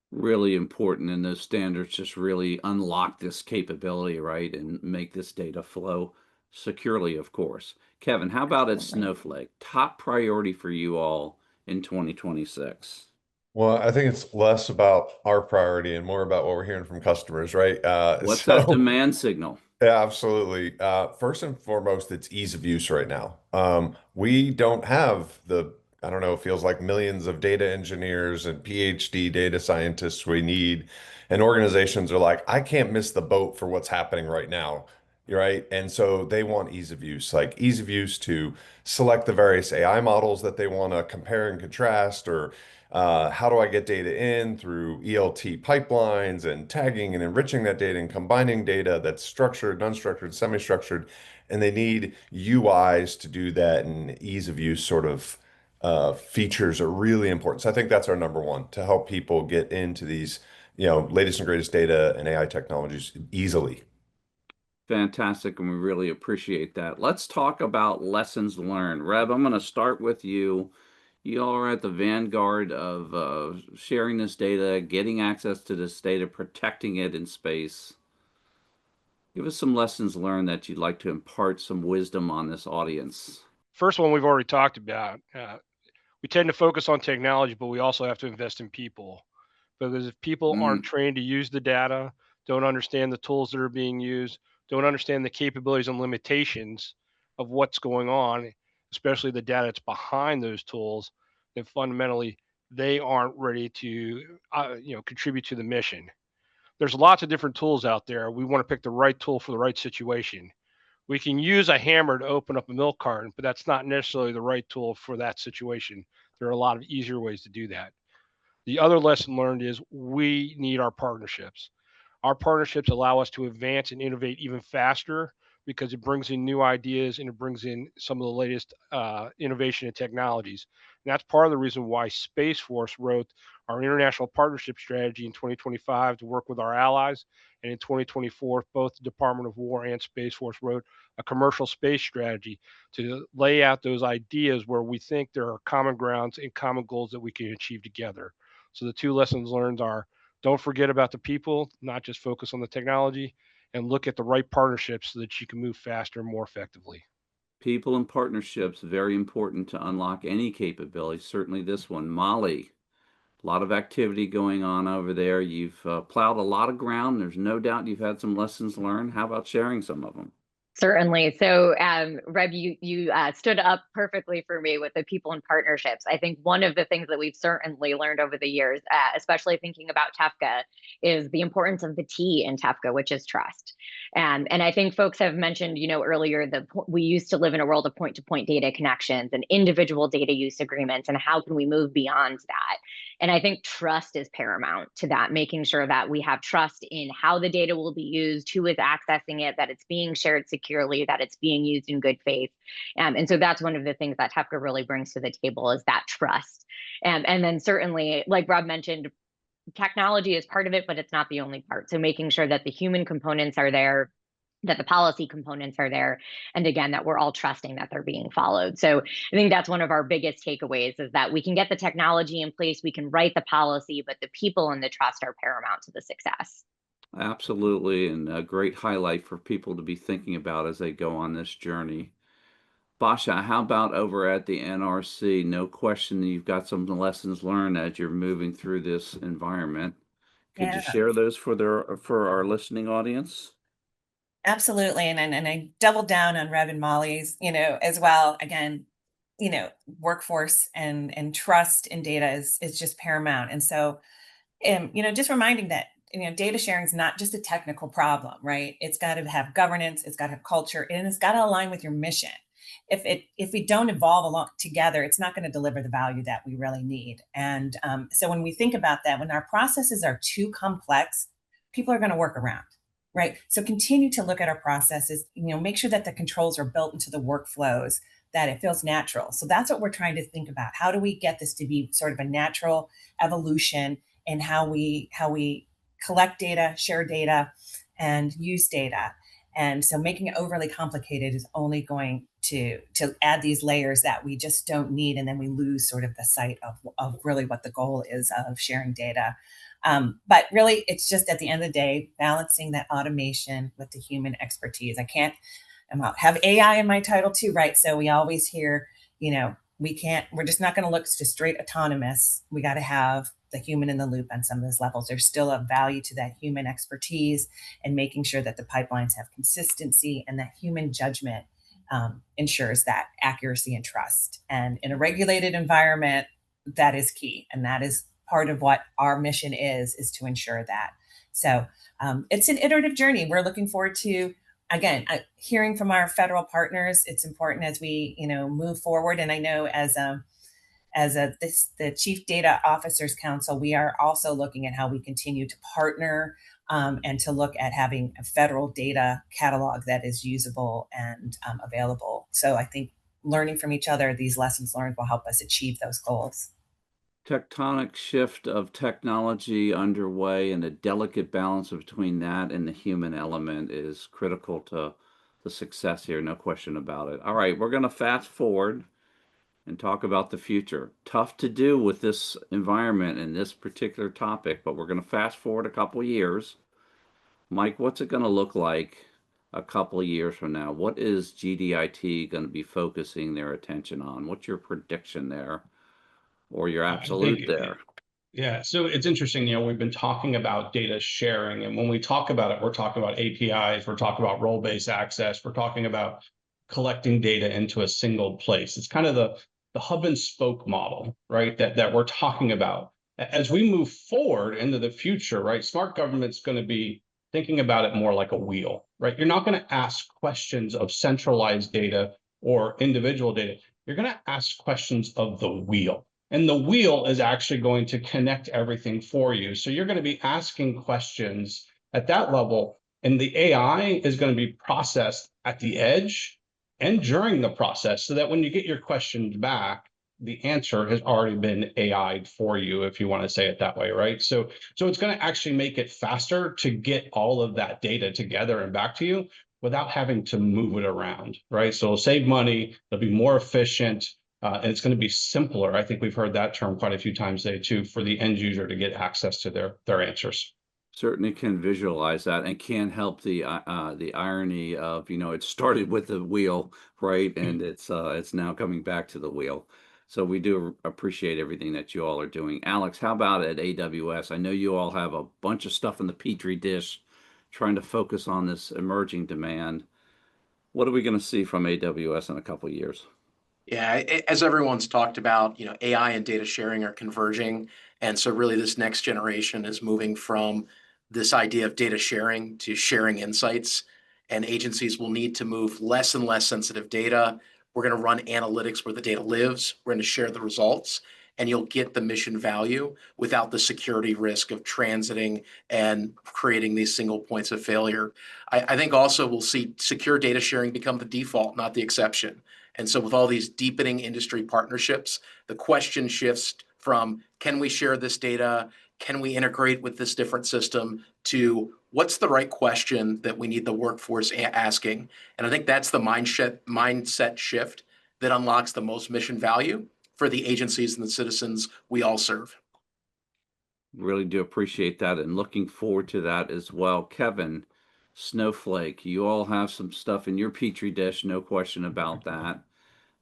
Really important, and those standards just really unlock this capability, right, and make this data flow securely, of course. Kevin, how about at Snowflake? Top priority for you all in 2026? Well, I think it's less about our priority and more about what we're hearing from customers, right? What's that demand signal? Yeah, absolutely. First and foremost, it's ease of use right now. We don't have I don't know, it feels like millions of data engineers and PhD data scientists we need. And organizations are like, I can't miss the boat for what's happening right now. right? And so they want ease of use, like ease of use to select the various AI models that they want to compare and contrast, or how do I get data in through ELT pipelines and tagging and enriching that data and combining data that's structured, unstructured, semi-structured, and they need UIs to do that, and ease of use sort of features are really important. So I think that's our number one, to help people get into these, latest and greatest data and AI technologies easily. Fantastic, and we really appreciate that. Let's talk about lessons learned. Reb, I'm going to start with you. You all are at the vanguard of sharing this data, getting access to this data, protecting it in space. Give us some lessons learned that you'd like to impart some wisdom on this audience. First one we've already talked about. We tend to focus on technology, but we also have to invest in people. Because if people aren't trained to use the data, don't understand the tools that are being used, don't understand the capabilities and limitations of what's going on, especially the data that's behind those tools, then fundamentally they aren't ready to contribute to the mission. There's lots of different tools out there. We want to pick the right tool for the right situation. We can use a hammer to open up a milk carton, but that's not necessarily the right tool for that situation. There are a lot of easier ways to do that. The other lesson learned is we need our partnerships. Our partnerships allow us to advance and innovate even faster because it brings in new ideas and it brings in some of the latest innovation and technologies. And that's part of the reason why Space Force wrote our international partnership strategy in 2025 to work with our allies. And in 2024, both the Department of War and Space Force wrote a commercial space strategy to lay out those ideas where we think there are common grounds and common goals that we can achieve together. So the two lessons learned are, don't forget about the people, not just focus on the technology, and look at the right partnerships so that you can move faster and more effectively. People and partnerships, very important to unlock any capability, certainly this one. Molly, a lot of activity going on over there. You've plowed a lot of ground. There's no doubt you've had some lessons learned. How about sharing some of them? Certainly. So, Reb, you stood up perfectly for me with the people and partnerships. I think one of the things that we've certainly learned over the years, especially thinking about TEFCA, is the importance of the T in TEFCA, which is trust. And I think folks have mentioned, earlier that we used to live in a world of point-to-point data connections and individual data use agreements, and how can we move beyond that? And I think trust is paramount to that, making sure that we have trust in how the data will be used, who is accessing it, that it's being shared securely, that it's being used in good faith. And so that's one of the things that TEFCA really brings to the table, is that trust. And then certainly, like Rob mentioned, technology is part of it, but it's not the only part. So making sure that the human components are there, that the policy components are there, and again, that we're all trusting that they're being followed. So I think that's one of our biggest takeaways, is that we can get the technology in place, we can write the policy, but the people and the trust are paramount to the success. Absolutely, and a great highlight for people to be thinking about as they go on this journey. Basha, how about over at the NRC? No question you've got some lessons learned as you're moving through this environment. Could you Yeah. share those for our listening audience? Absolutely. And I doubled down on Reb and Molly's, as well. Again, workforce and trust in data is just paramount. And so, just reminding that, data sharing is not just a technical problem, right? It's got to have governance, it's got to have culture, and it's got to align with your mission. If we don't evolve along together, it's not going to deliver the value that we really need. And so when we think about that, when our processes are too complex, people are going to work around. Right. So continue to look at our processes, make sure that the controls are built into the workflows, that it feels natural. So that's what we're trying to think about. How do we get this to be sort of a natural evolution in how we collect data, share data, and use data? And so making it overly complicated is only going to add these layers that we just don't need. And then we lose sort of the sight of really what the goal is of sharing data. But really, it's just at the end of the day, balancing that automation with the human expertise. I have AI in my title too, right? So we always hear, we're just not going to look just straight autonomous. We got to have the human in the loop on some of those levels. There's still a value to that human expertise and making sure that the pipelines have consistency, and that human judgment ensures that accuracy and trust. And in a regulated environment, that is key. And that is part of what our mission is to ensure that. So it's an iterative journey. We're looking forward to again, hearing from our federal partners, it's important as we, move forward. And I know the Chief Data Officers Council, we are also looking at how we continue to partner and to look at having a federal data catalog that is usable and available. So I think learning from each other, these lessons learned will help us achieve those goals. Tectonic shift of technology underway, and a delicate balance between that and the human element is critical to the success here, no question about it. All right, we're going to fast forward and talk about the future. Tough to do with this environment and this particular topic, but we're going to fast forward a couple years. Mike, what's it going to look like a couple of years from now? What is GDIT going to be focusing their attention on? What's your prediction there, or your absolute there? Yeah, so it's interesting, we've been talking about data sharing, and when we talk about it, we're talking about APIs, we're talking about role-based access, we're talking about collecting data into a single place. It's kind of the hub and spoke model, right, that we're talking about. As we move forward into the future, right, smart government's going to be thinking about it more like a wheel, right? You're not going to ask questions of centralized data or individual data. You're going to ask questions of the wheel. And the wheel is actually going to connect everything for you. So you're going to be asking questions at that level, and the AI is going to be processed at the edge and during the process, so that when you get your questions back, the answer has already been AI'd for you, if you want to say it that way, right? So it's going to actually make it faster to get all of that data together and back to you without having to move it around, right? So it'll save money, it'll be more efficient, and it's going to be simpler. I think we've heard that term quite a few times today too, for the end user to get access to their answers. Certainly can visualize that, and can't help the irony of, it started with the wheel, right, and it's now coming back to the wheel. So we do appreciate everything that you all are doing. Alex, how about at AWS? I know you all have a bunch of stuff in the petri dish, trying to focus on this emerging demand. What are we going to see from AWS in a couple of years? Yeah, as everyone's talked about, AI and data sharing are converging. And so really this next generation is moving from this idea of data sharing to sharing insights. And agencies will need to move less and less sensitive data. We're going to run analytics where the data lives. We're going to share the results, and you'll get the mission value without the security risk of transiting and creating these single points of failure. I think also we'll see secure data sharing become the default, not the exception. And so with all these deepening industry partnerships, the question shifts from, can we share this data? Can we integrate with this different system, to what's the right question that we need the workforce asking? And I think that's the mindset shift that unlocks the most mission value for the agencies and the citizens we all serve. Really do appreciate that, and looking forward to that as well. Kevin, Snowflake, you all have some stuff in your petri dish, no question about that.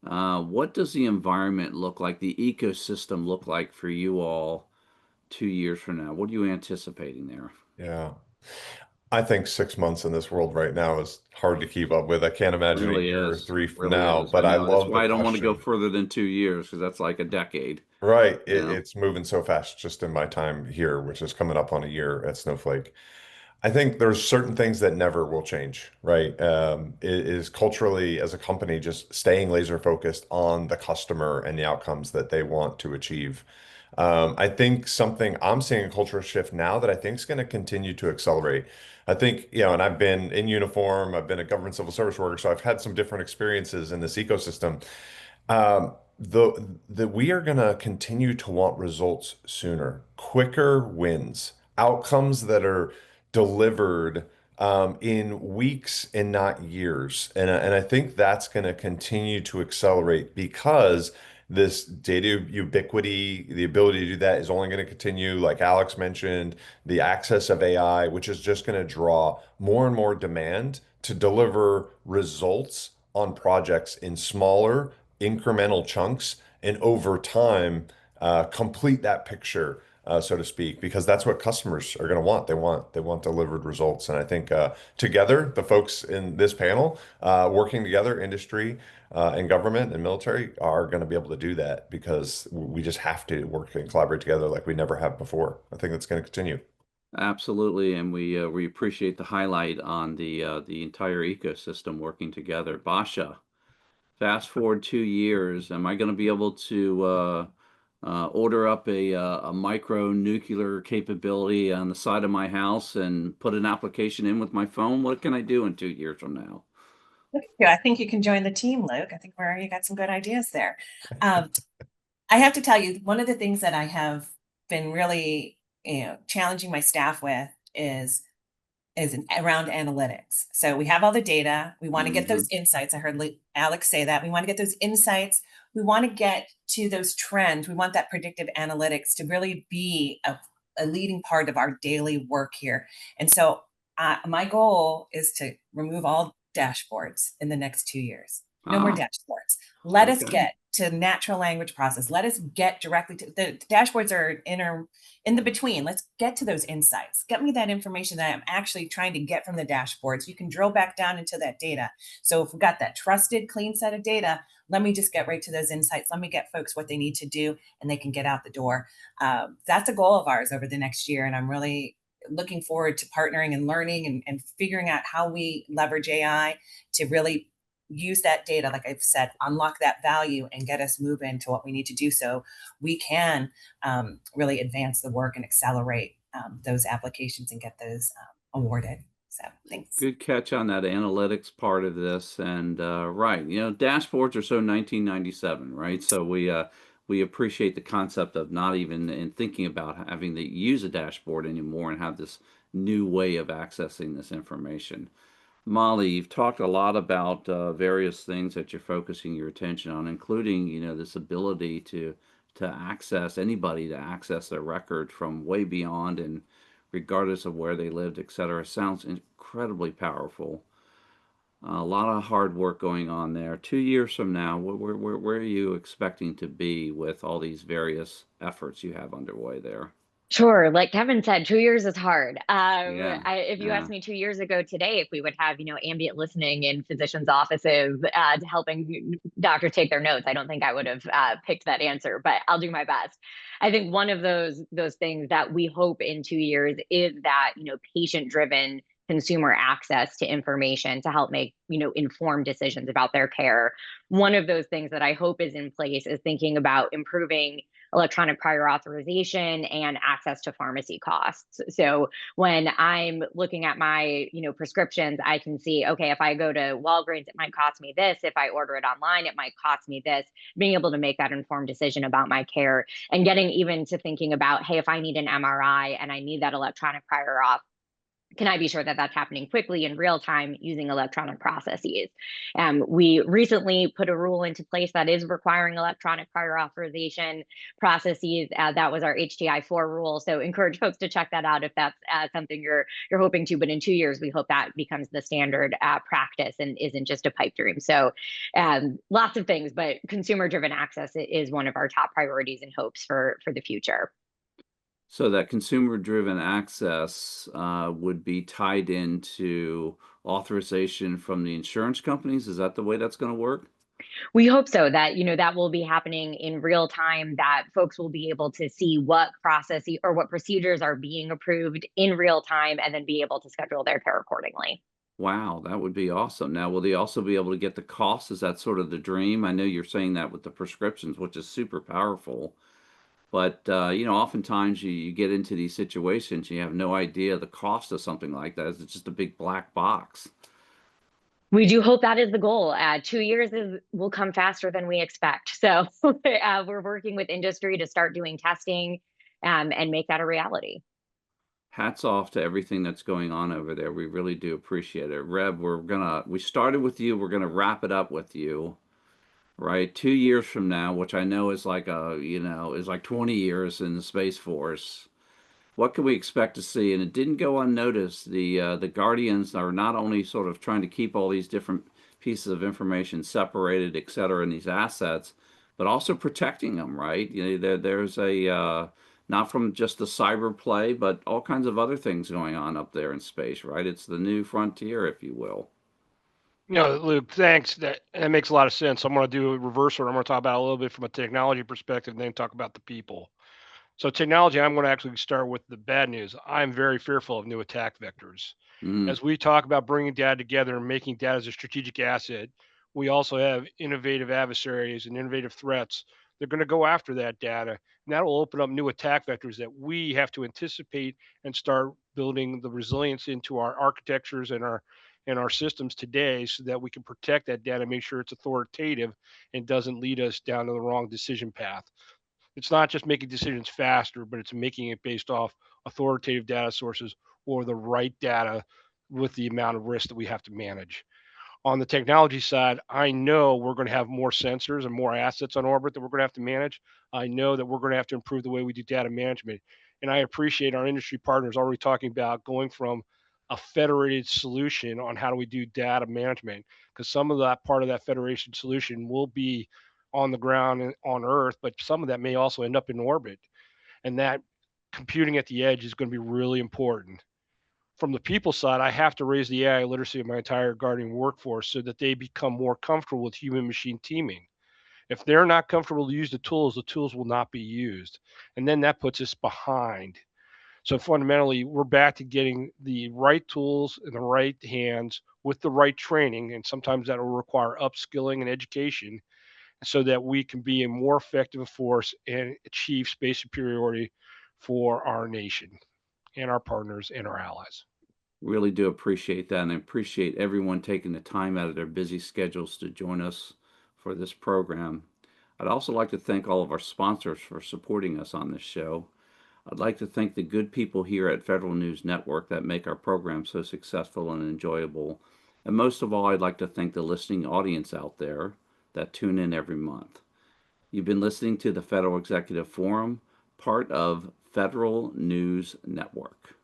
What does the environment look like, the ecosystem look like for you all 2 years from now? What are you anticipating there? Yeah. I think 6 months in this world right now is hard to keep up with. I can't imagine a Really year or is. three from Really now, is. but I know. That's love why the I don't want to go question. further than 2 years, because that's like a decade. Right. You know? It's moving so fast just in my time here, which is coming up on a year at Snowflake. I think there's certain things that never will change, right? It is culturally, as a company, just staying laser focused on the customer and the outcomes that they want to achieve. I think something I'm seeing a cultural shift now that I think is going to continue to accelerate. I think, and I've been in uniform, I've been a government civil service worker, so I've had some different experiences in this ecosystem. The we are going to continue to want results sooner, quicker wins, outcomes that are delivered in weeks and not years. And I think that's going to continue to accelerate because this data ubiquity, the ability to do that is only going to continue, like Alex mentioned, the access of AI, which is just going to draw more and more demand to deliver results on projects in smaller incremental chunks and over time complete that picture, so to speak, because that's what customers are going to want. They want delivered results, and I think together, the folks in this panel working together, industry and government and military, are going to be able to do that because we just have to work and collaborate together like we never have before. I think that's going to continue. Absolutely, and we appreciate the highlight on the entire ecosystem working together. Basha, fast forward 2 years, am I going to be able to order up a micro nuclear capability on the side of my house and put an application in with my phone? What can I do in 2 years from now? Look at you. I think you can join the team, Luke. I think you got some good ideas there. I have to tell you, one of the things that I have been really, challenging my staff with is around analytics. So we have all the data. We want to get those insights. I heard Alex say that. We want to get those insights. We want to get to those trends. We want that predictive analytics to really be a leading part of our daily work here. And so my goal is to remove all dashboards in the next 2 years. No more dashboards. Let us get to natural language process. Let us get directly to the dashboards are in the between. Let's get to those insights. Get me that information that I'm actually trying to get from the dashboards. You can drill back down into that data. So if we've got that trusted, clean set of data, let me just get right to those insights. Let me get folks what they need to do and they can get out the door. That's a goal of ours over the next year. And I'm really looking forward to partnering and learning and figuring out how we leverage AI to really use that data, like I've said, unlock that value and get us moving to what we need to do so we can really advance the work and accelerate those applications and get those awarded. So thanks. Good catch on that analytics part of this. And right, dashboards are so 1997, right? So we appreciate the concept of not even in thinking about having to use a dashboard anymore and have this new way of accessing this information. Molly, you've talked a lot about various things that you're focusing your attention on, including, this ability to access anybody to access their record from way beyond and regardless of where they lived, et cetera. Sounds incredibly powerful. A lot of hard work going on there. 2 years from now, where are you expecting to be with all these various efforts you have underway there? Sure. Like Kevin said, 2 years is hard. Yeah, If you yeah. asked me 2 years ago today, if we would have, ambient listening in physicians' offices helping doctors take their notes, I don't think I would have picked that answer, but I'll do my best. I think one of those things that we hope in 2 years is that, patient-driven consumer access to information to help make, informed decisions about their care. One of those things that I hope is in place is thinking about improving electronic prior authorization and access to pharmacy costs. So when I'm looking at my, prescriptions, I can see, okay, if I go to Walgreens, it might cost me this. If I order it online, it might cost me this. Being able to make that informed decision about my care and getting even to thinking about, hey, if I need an MRI and I need that electronic prior auth, can I be sure that that's happening quickly in real time using electronic processes? We recently put a rule into place that is requiring electronic prior authorization processes. That was our HTI-4 rule. So encourage folks to check that out if that's something you're hoping to. But in 2 years, we hope that becomes the standard practice and isn't just a pipe dream. So lots of things, but consumer-driven access is one of our top priorities and hopes for the future. So that consumer-driven access would be tied into authorization from the insurance companies. Is that the way that's going to work? We hope so that, that will be happening in real time, that folks will be able to see what processes or what procedures are being approved in real time and then be able to schedule their care accordingly. Wow, that would be awesome. Now, will they also be able to get the cost? Is that sort of the dream? I know you're saying that with the prescriptions, which is super powerful. But, oftentimes you get into these situations, you have no idea the cost of something like that. It's just a big black box. We do hope that is the goal. 2 years will come faster than we expect. So we're working with industry to start doing testing and make that a reality. Hats off to everything that's going on over there. We really do appreciate it. Reb, we started with you. We're gonna wrap it up with you, right? 2 years from now, which I know is like is like 20 years in the Space Force. What can we expect to see? And it didn't go unnoticed. The Guardians are not only sort of trying to keep all these different pieces of information separated, et cetera, in these assets, but also protecting them, right? There's a not from just the cyber play, but all kinds of other things going on up there in space, right? It's the new frontier, if you will. Luke, thanks. That makes a lot of sense. I'm going to do a reverse order. I'm going to talk about it a little bit from a technology perspective and then talk about the people. So technology, I'm going to actually start with the bad news. I'm very fearful of new attack vectors. Mm, As we talk about bringing data together and making data as a strategic asset, we also have innovative adversaries and innovative threats. They're going to go after that data, and that will open up new attack vectors that we have to anticipate and start building the resilience into our architectures and our systems today, so that we can protect that data, make sure it's authoritative, and doesn't lead us down to the wrong decision path. It's not just making decisions faster, but it's making it based off authoritative data sources or the right data with the amount of risk that we have to manage. On the technology side, I know we're going to have more sensors and more assets on orbit that we're going to have to manage. I know that we're going to have to improve the way we do data management. And I appreciate our industry partners already talking about going from a federated solution on how do we do data management, because some of that part of that federation solution will be on the ground and on Earth, but some of that may also end up in orbit. And that computing at the edge is going to be really important. From the people side, I have to raise the AI literacy of my entire guarding workforce so that they become more comfortable with human machine teaming. If they're not comfortable to use the tools will not be used. And then that puts us behind. So fundamentally, we're back to getting the right tools in the right hands with the right training. And sometimes that will require upskilling and education so that we can be a more effective force and achieve space superiority for our nation and our partners and our allies. really do appreciate that, and I appreciate everyone taking the time out of their busy schedules to join us for this program. I'd also like to thank all of our sponsors for supporting us on this show. I'd like to thank the good people here at Federal News Network that make our program so successful and enjoyable. And most of all, I'd like to thank the listening audience out there that tune in every month. You've been listening to the Federal Executive Forum, part of Federal News Network.